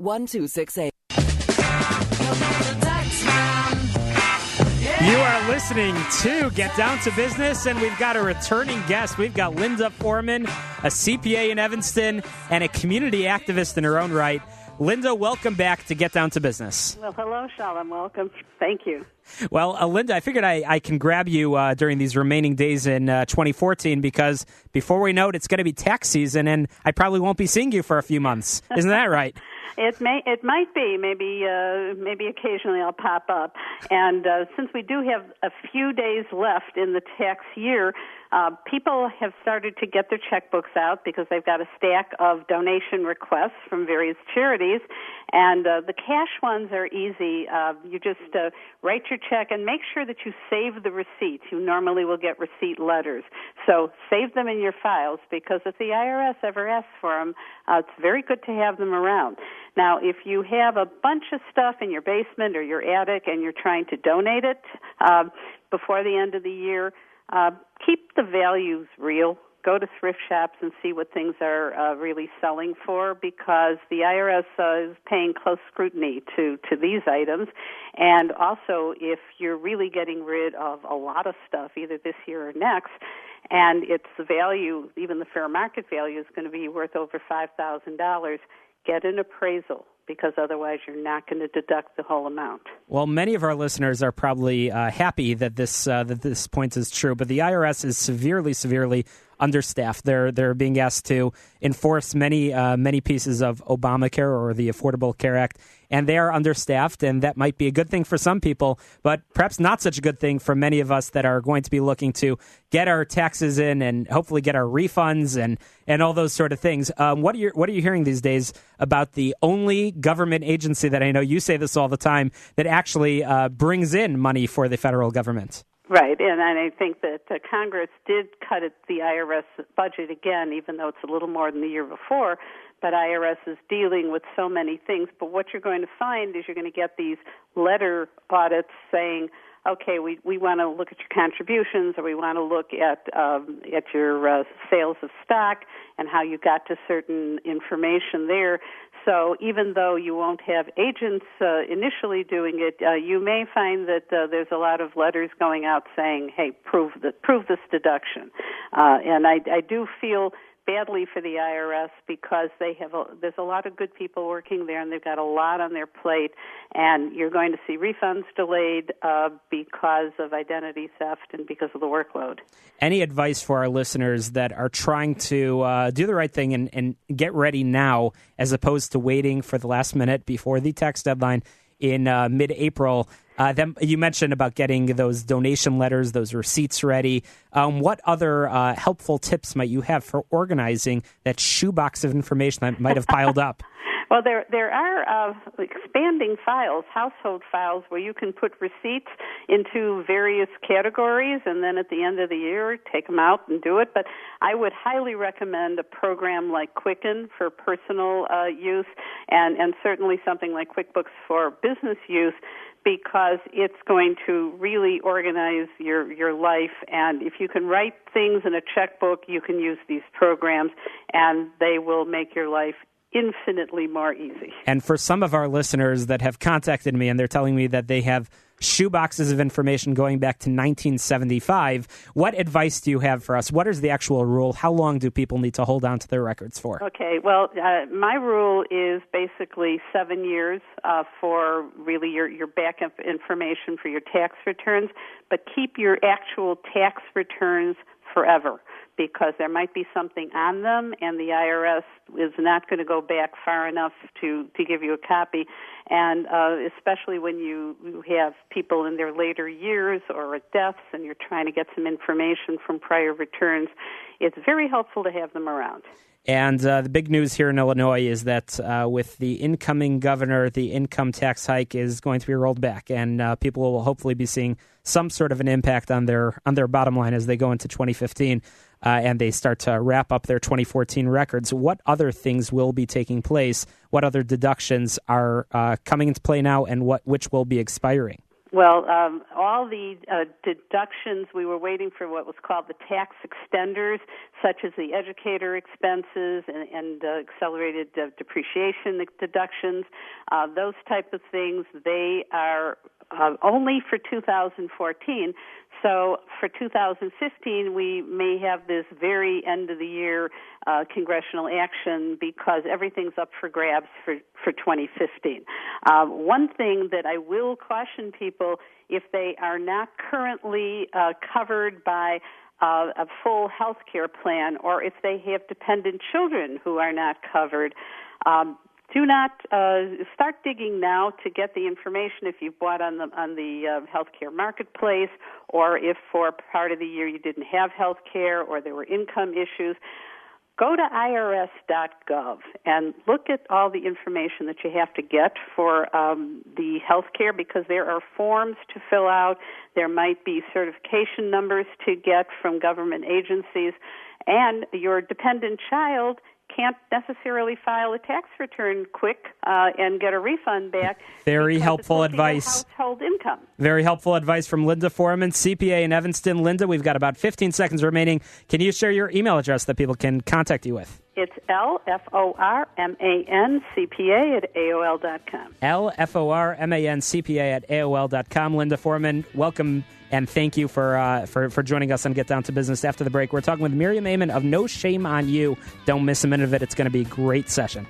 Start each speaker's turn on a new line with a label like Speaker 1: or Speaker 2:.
Speaker 1: 1268.
Speaker 2: You are listening to Get Down to Business, and we've got a returning guest. We've got Linda Forman, a CPA in Evanston, and a community activist in her own right. Linda, welcome back to Get Down to Business.
Speaker 3: Well, hello, Shalom. Welcome. Thank you.
Speaker 2: Well, Linda, I figured I can grab you during these remaining days in 2014 because before we know it, it's going to be tax season, and I probably won't be seeing you for a few months. Isn't that right?
Speaker 3: It might be. Maybe occasionally I'll pop up. And since we do have a few days left in the tax year, people have started to get their checkbooks out because they've got a stack of donation requests from various charities. And the cash ones are easy. You just write your check and make sure that you save the receipts. You normally will get receipt letters. So save them in your files because if the IRS ever asks for them, it's very good to have them around. Now, if you have a bunch of stuff in your basement or your attic and you're trying to donate it before the end of the year, keep the values real. Go to thrift shops and see what things are really selling for because the IRS is paying close scrutiny to these items. And also, if you're really getting rid of a lot of stuff, either this year or next, and it's the value, even the fair market value is going to be worth over $5,000, get an appraisal because otherwise you're not going to deduct the whole amount.
Speaker 2: Well, many of our listeners are probably happy that this point is true, but the IRS is severely understaffed. They're being asked to enforce many pieces of Obamacare or the Affordable Care Act, and they are understaffed, and that might be a good thing for some people, but perhaps not such a good thing for many of us that are going to be looking to get our taxes in and hopefully get our refunds and all those sort of things. What are you hearing these days about the only government agency that I know you say this all the time that actually brings in money for the federal government?
Speaker 3: Right, and I think that Congress did cut the IRS budget again, even though it's a little more than the year before, but IRS is dealing with so many things. But what you're going to find is you're going to get these letter audits saying, okay, we want to look at your contributions, or we want to look at your sales of stock and how you got to certain information there. So even though you won't have agents initially doing it, you may find that there's a lot of letters going out saying, hey, prove this deduction. And I do feel badly for the IRS because there's a lot of good people working there, and they've got a lot on their plate, and you're going to see refunds delayed because of identity theft and because of the workload.
Speaker 2: Any advice for our listeners that are trying to do the right thing and get ready now as opposed to waiting for the last minute before the tax deadline in mid-April? Then you mentioned about getting those donation letters, those receipts ready. What other helpful tips might you have for organizing that shoebox of information that might have piled up?
Speaker 3: Well, there are expanding files, household files, where you can put receipts into various categories, and then at the end of the year, take them out and do it. But I would highly recommend a program like Quicken for personal use, and certainly something like QuickBooks for business use, because it's going to really organize your life. And if you can write things in a checkbook, you can use these programs, and they will make your life infinitely more easy.
Speaker 2: And for some of our listeners that have contacted me and they're telling me that they have shoeboxes of information going back to 1975, what advice do you have for us? What is the actual rule? How long do people need to hold on to their records for?
Speaker 3: Okay, well, my rule is basically 7 years for really your backup information for your tax returns, but keep your actual tax returns forever, because there might be something on them, and the IRS is not going to go back far enough to give you a copy. And especially when you have people in their later years or at deaths and you're trying to get some information from prior returns, it's very helpful to have them around.
Speaker 2: And the big news here in Illinois is that with the incoming governor, the income tax hike is going to be rolled back, and people will hopefully be seeing some sort of an impact on their bottom line as they go into 2015 and they start to wrap up their 2014 records. What other things will be taking place? What other deductions are coming into play now, and which will be expiring?
Speaker 3: Well, all the deductions, we were waiting for what was called the tax extenders, such as the educator expenses and accelerated depreciation deductions, those type of things. They are only for 2014. So for 2015, we may have this very end-of-the-year congressional action because everything's up for grabs for 2015. One thing that I will caution people, if they are not currently covered by a full health care plan, or if they have dependent children who are not covered, do not start digging now to get the information if you've bought on the healthcare marketplace, or if for part of the year you didn't have health care or there were income issues. Go to irs.gov and look at all the information that you have to get for the health care, because there are forms to fill out. There might be certification numbers to get from government agencies, and your dependent child can't necessarily file a tax return quick and get a refund back.
Speaker 2: Very helpful advice.
Speaker 3: Household income.
Speaker 2: Very helpful advice from Linda Forman, CPA in Evanston. Linda, we've got about 15 seconds remaining. Can you share your email address that people can contact you with?
Speaker 3: It's lformancpa@aol.com.
Speaker 2: lformancpa@aol.com. Linda Forman, welcome and thank you for joining us on Get Down to Business. After the break, we're talking with Miriam Amon of No Shame on You. Don't miss a minute of it. It's going to be a great session.